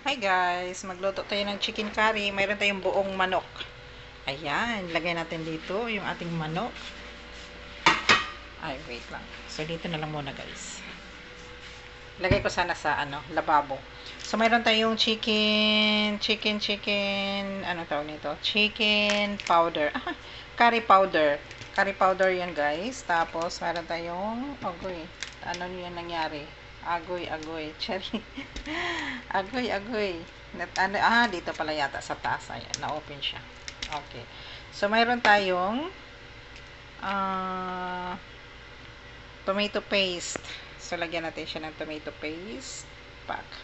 Hi guys, magluto tayo ng chicken curry. Mayroon tayong buong manok. Ayan, lagay natin dito yung ating manok. Ay, wait lang. So, dito na lang muna guys. Lagay ko sana sa lababo. So, mayroon tayong ano tawag nito? Chicken powder. Curry powder. Curry powder yan guys. Tapos, mayroon tayong, ano yan nangyari? Agoy. Cherry. Agoy. Dito pala yata sa taas. Ayan, na-open siya. Okay. So, mayroon tayong tomato paste. So, lagyan natin siya ng tomato paste.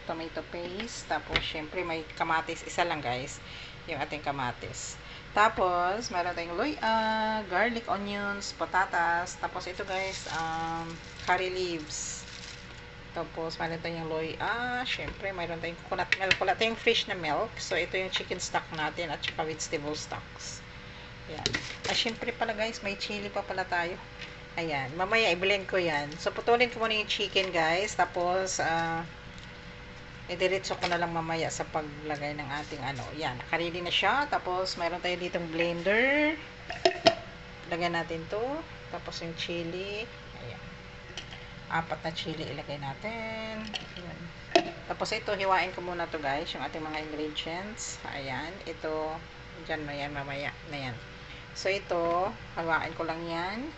Tomato paste. Tapos, syempre, may kamatis. Isa lang, guys. Yung ating kamatis. Tapos, mayroon tayong luya, garlic, onions, patatas. Tapos, ito, guys, curry leaves. Tapos, mayroon tayong luya. Syempre, mayroon tayong coconut milk. Wala tayong fresh na milk. So, ito yung chicken stock natin at saka vegetable stocks. Ayan. Syempre pala, guys, may chili pa pala tayo. Ayan, mamaya i-blend ko yan. So, putulin ko muna yung chicken, guys. Tapos, idiretso ko na lang mamaya sa paglagay ng ating Yan, nakaready na siya. Tapos, mayroon tayo ditong blender. Lagyan natin to. Tapos, yung chili. Ayan. 4 na chili ilagay natin. Ayan. Tapos, ito, hiwain ko muna to guys. Yung ating mga ingredients. Ayan. Ito, dyan na yan, mamaya na yan. So, ito, hawain ko lang yan.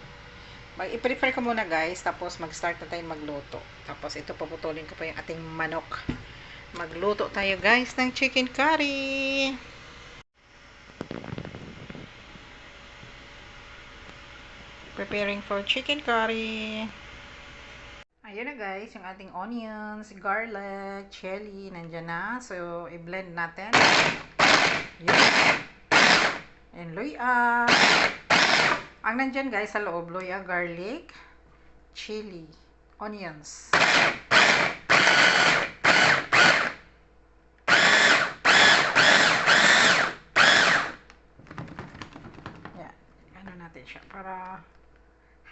I-prepare ko muna guys, tapos mag-start na tayo magluto. Tapos ito, paputulin ko pa yung ating manok. Magluto tayo guys ng chicken curry. Preparing for chicken curry. Ayun na guys, yung ating onions, garlic, chili, nandyan na. So, i-blend natin. Yun. And luya. Ang nandyan guys sa loob, luya, garlic, chili, onions. Yan. Ano natin siya para...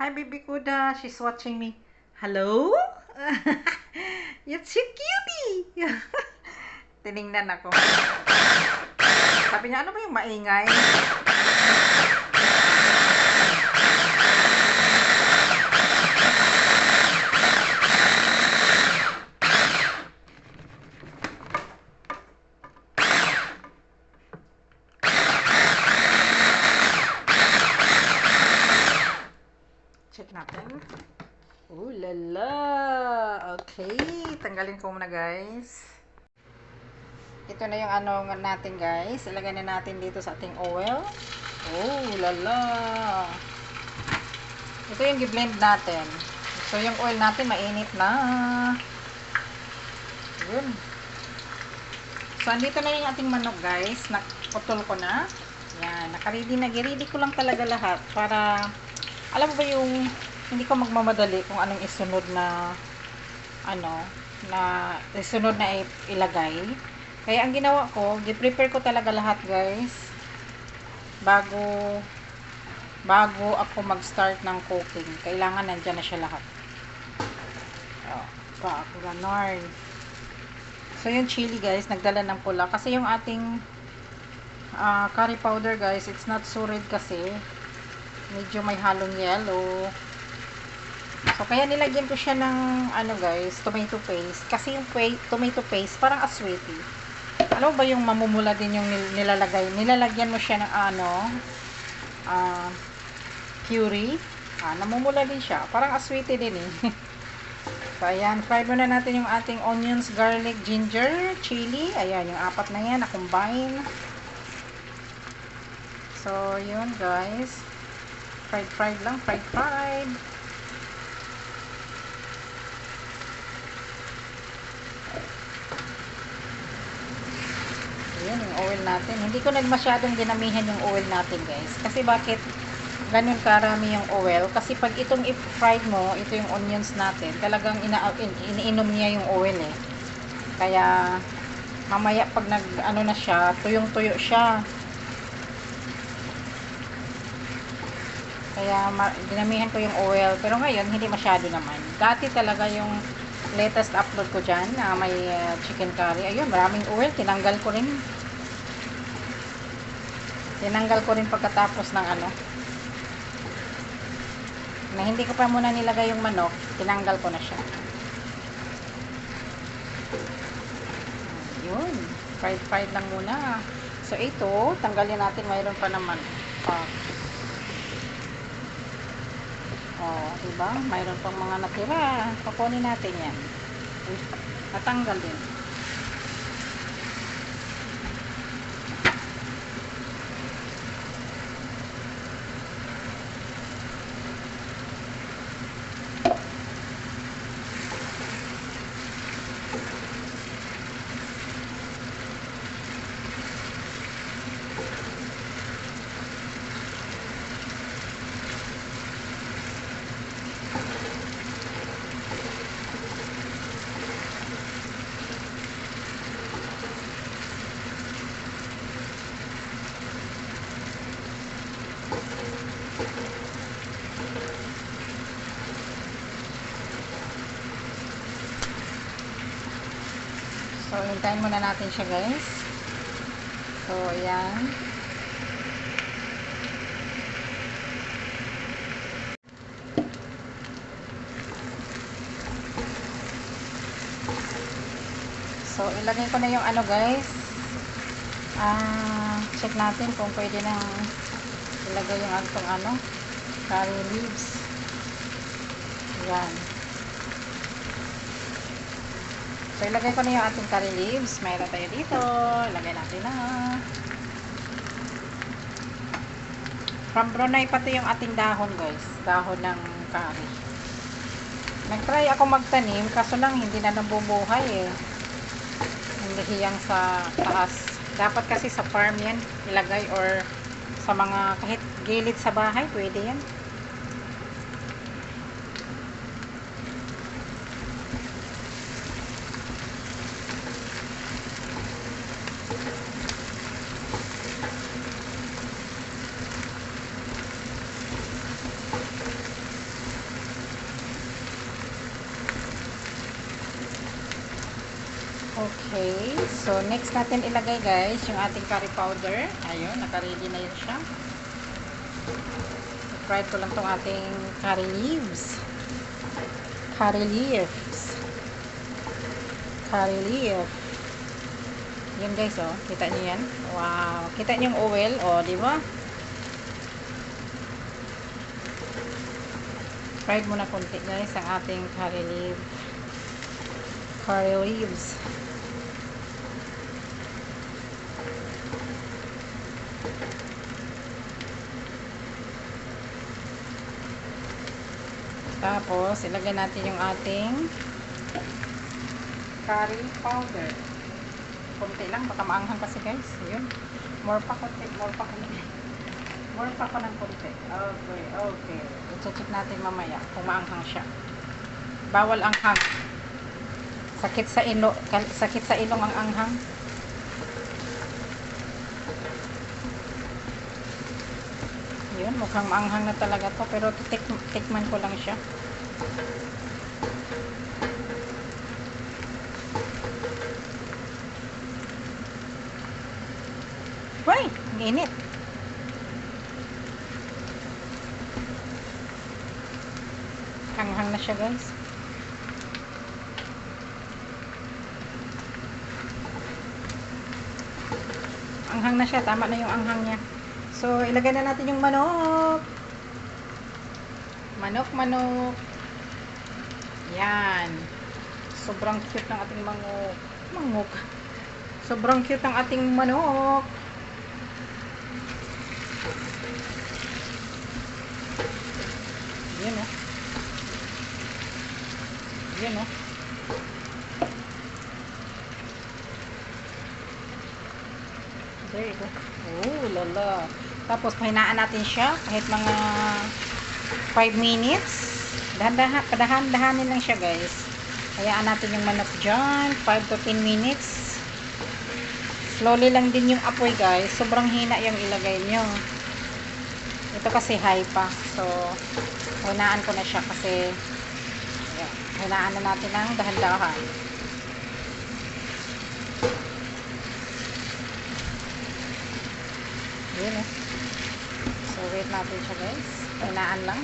Hi baby Kuda, she's watching me. Hello? You're so cutie! Tiningnan ako. Sabi niya, ano ba yung maingay? Check natin. Ooh la la. Okay, tanggalin ko muna guys. Ito na yung natin guys. Ilagay na natin dito sa ating oil. Oh la la. Ito yung i-blend natin. So yung oil natin mainit na. Yun. So andito na yung ating manok guys. Naputol ko na. Yan, naka-ready na. Ready ko lang talaga lahat para alam mo ba yung hindi ko magmamadali kung anong isunod na isunod na ilagay. Kaya ang ginawa ko, i-prepare ko talaga lahat guys bago ako mag-start ng cooking. Kailangan nandyan na siya lahat. Ganon. So yung chili guys, nagdala ng pula kasi yung ating curry powder guys, it's not so red kasi medyo may halong yellow. So, kaya nilagyan ko siya ng, guys, tomato paste. Kasi yung tomato paste, parang aswete. Alam mo ba yung mamumula din yung nilalagay? Nilalagyan mo siya ng, puree. Namumula din siya. Parang aswete din eh. So, ayan. Fry muna natin yung ating onions, garlic, ginger, chili. Ayan, yung 4 na yan, na-combine. So, yun, guys. Fried lang. Fried. Ayan, yung oil natin. Hindi ko masyadong dinamihan yung oil natin, guys. Kasi bakit ganun karami yung oil? Kasi pag itong i-fried mo, ito yung onions natin, talagang iniinom niya yung oil eh. Kaya, mamaya pag na siya, tuyong-tuyo siya. Kaya dinamihan ko yung oil. Pero ngayon, hindi masyado naman. Dati talaga yung latest upload ko dyan na may chicken curry. Ayun, maraming oil. Tinanggal ko rin. Pagkatapos ng ano. Na hindi ko pa muna nilagay yung manok. Tinanggal ko na siya. Ayun. Fried lang muna. So, ito, tanggalin natin. Mayroon pa naman. Diba? Mayroon pang mga natira. Kukunin natin yan. Natanggal din. So, hintayin muna natin siya, guys. So, ayan. So, ilagay ko na yung ano, guys. Check natin kung pwede nang ilagay yung antong ano, curry leaves. Ayan. So, ilagay ko na yung ating curry leaves. Mayroon tayo dito. Ilagay natin na. From Brunei pa to yung ating dahon, guys. Dahon ng curry. Nag-try ako magtanim, kaso lang hindi na nabubuhay eh. Hindi hiyang sa taas. Dapat kasi sa farm yan ilagay or sa mga kahit gilid sa bahay, pwede yan. Okay, so next natin ilagay, guys, yung ating curry powder. Ayun, naka-ready na yun siya. Fried ko lang tong ating curry leaves. Curry leaf. Yun, guys, oh. Kita niyo yan? Wow. Kita niyo yung oil, oh, di ba? Fried muna konti, guys, ang ating curry leaves. Tapos, ilagay natin yung ating curry powder. Kunti lang, baka maanghang kasi, guys. Yun. More pa ko ng kunti. Okay. I-check natin mamaya kung maanghang siya. Bawal anghang. Sakit sa ilong ang anghang. Yun, mukhang maanghang na talaga to, pero tikman ko lang siya. Why? Ang init. Hanghang na siya, guys. Anghang na siya, tama na yung anghang niya. So, ilagay na natin yung manok. Manok. Yan. Sobrang cute ng ating manok. Sobrang cute ng ating manok. Yan, oh. Yan, oh. There you go. Oh, lala. Tapos, pahinaan natin siya kahit mga 5 minutes. Dahan-dahanin lang siya, guys. Hayaan natin yung manok dyan. 5 to 10 minutes. Slowly lang din yung apoy, guys. Sobrang hina yung ilagay nyo. Ito kasi high pa. So, hinaan ko na siya kasi ayan, Hinaan na natin ng dahan-dahan. Yun eh. So, wait natin siya guys. Hinaan lang.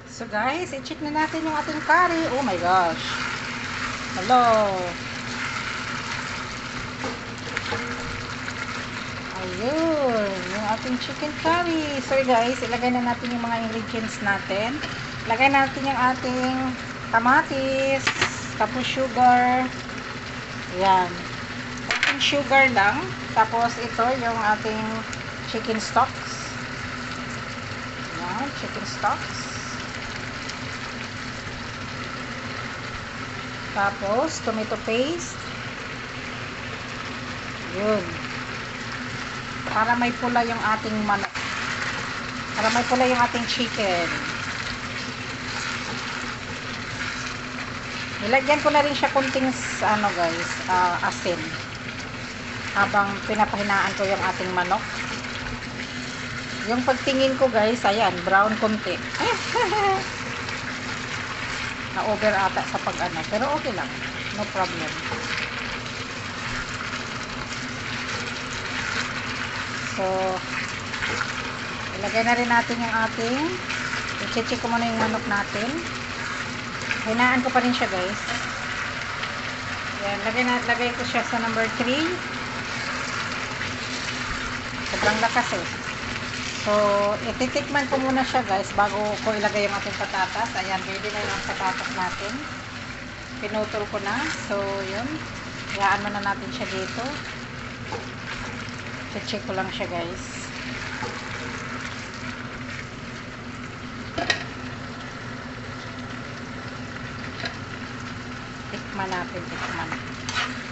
So guys, i-check na natin yung ating curry. Oh my gosh. Hello. Ayun. Yung ating chicken curry. So guys, ilagay na natin yung mga ingredients natin. Ilagay natin yung ating kamatis. Tapos sugar. Yan. Ating sugar lang. Tapos ito yung ating chicken stocks. Yan, chicken stocks. Tapos tomato paste. Yun. Para may pula yung ating manok. Para may pula yung ating chicken. Nilagyan ko na rin siya kunting ano guys, asin. Habang pinapahinaan ko yung ating manok. Yung pagtingin ko guys, ayan, brown konti. Na-over ata sa pag-ano. Pero okay lang. No problem. So, ilagay na rin natin yung ating i-check ko muna yung manok natin. Hinaan ko pa rin siya guys. Yan, lagay ko siya sa number 3. Sobrang lakas eh. So, ititikman ko muna siya guys bago ko ilagay yung ating patatas. Ayan, ready na yung patatas natin. Pinutol ko na. So, yun. Hayaan mo na natin siya dito. I-check ko lang siya guys. Tikman natin, tikman.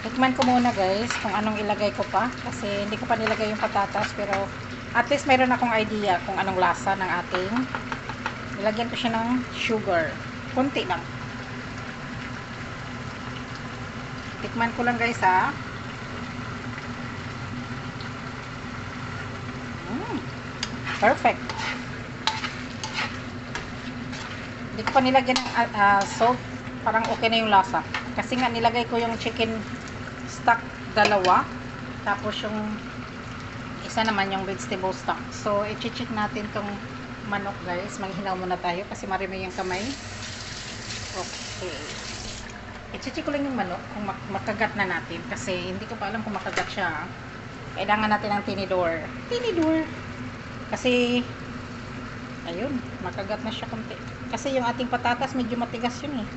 Tikman ko muna guys kung anong ilagay ko pa. Kasi hindi ko pa nilagay yung patatas. Pero at least mayroon akong idea kung anong lasa ng ating. Nilagyan ko siya ng sugar. Kunti lang. Tikman ko lang guys ha. Perfect. Hindi ko pa nilagyan ng salt. Parang okay na yung lasa. Kasi nga nilagay ko yung chicken stock dalawa. Tapos yung isa naman yung vegetable stock. So, i-check natin tong manok guys. Manghinaw muna tayo kasi marami yung kamay. Okay. I-check ko lang yung manok kung makagat na natin. Kasi hindi ko pa alam kung makagat siya. Kailangan natin ng tinidor. Tinidor. Kasi, ayun, makagat na siya konti. Kasi yung ating patatas medyo matigas yun eh.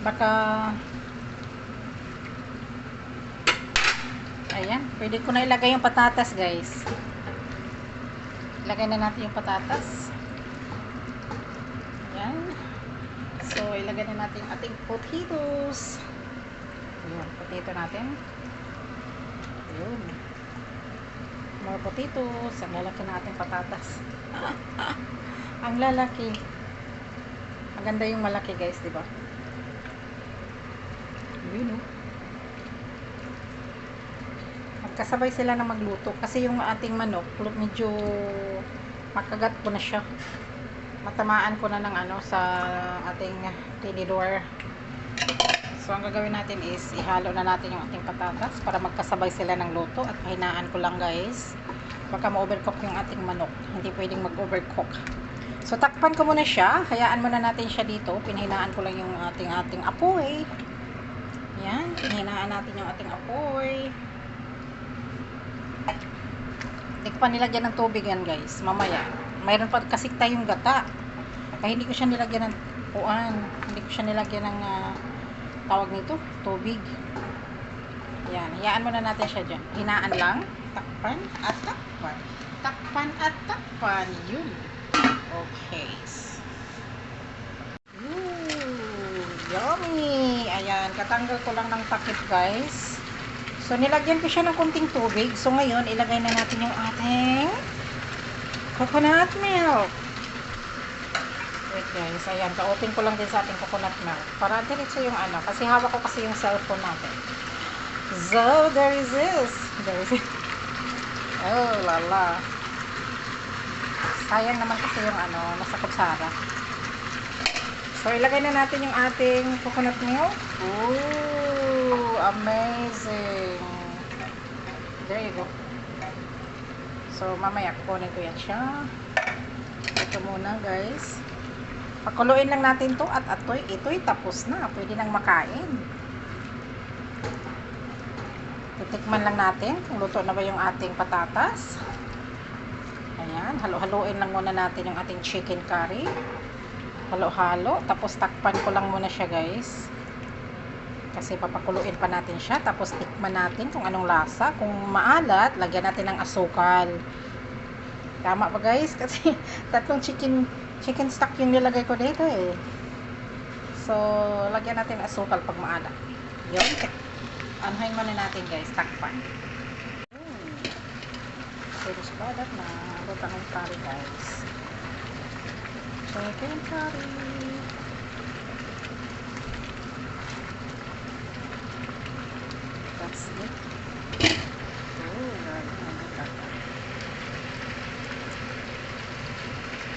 Baka, ayan, pwede ko na ilagay yung patatas guys. Ilagay na natin yung patatas. Ayan. So, ilagay na natin yung ating potatoes. Ayan, potato natin. Ayan. More potatoes. Ang lalaki na ating patatas. Ang lalaki. Maganda yung malaki guys, di ba? Yun oh. Magkasabay sila na magluto kasi yung ating manok medyo makagat ko na siya. Matamaan ko na ng ano sa ating tinidor. So ang gagawin natin is ihalo na natin yung ating patatas para magkasabay sila ng luto at pahinaan ko lang guys. Baka ma-overcook yung ating manok. Hindi pwedeng mag-overcook. So takpan ko muna siya. Hayaan muna natin siya dito. Pinahinaan ko lang yung ating apoy. Yan, pinahinaan natin yung ating apoy. Hindi ko pa nilagyan ng tubig yan guys. Mamaya. Mayroon pa kasi tayong gata. Kaya hindi ko siya nilagyan ng puan. Hindi ko siya nilagyan ng tawag nito, tubig. Yan, hayaan muna natin siya dyan. Hinaan lang. Takpan at takpan. Takpan at takpan. Yun. Okay. Yummy! Ayan, katanggal ko lang ng takip guys. So, nilagyan ko siya ng kunting tubig. So, ngayon, ilagay na natin yung ating coconut milk. Wait guys, ayan, ka-open ko lang din sa ating coconut milk. Para diretso yung ano, kasi hawak ko kasi yung cellphone natin. So, there is this. There is it. Oh, lala. Sayang naman kasi yung ano, nasa kutsara. So, ilagay na natin yung ating coconut milk. Ooh, amazing. There you go. So, mamaya kukunin ko yan siya. Ito muna, guys. Pakuluin lang natin to at ito'y tapos na. Pwede nang makain. Titikman lang natin kung luto na ba yung ating patatas. Ayan, halo-haloin lang muna natin yung ating chicken curry. Halo-halo, tapos takpan ko lang muna siya, guys. Kasi papakuluin pa natin siya, tapos tikman natin kung anong lasa. Kung maalat, lagyan natin ng asukal. Tama ba, guys? Kasi tatlong chicken stock yung nilagay ko dito eh. So, lagyan natin asukal pag maalat. Yun. Anhayin muna natin, guys. Takpan. Finished product na. Lutang ng curry, guys. Chicken curry. That's it.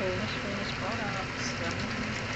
Oh, finished products. Yummy.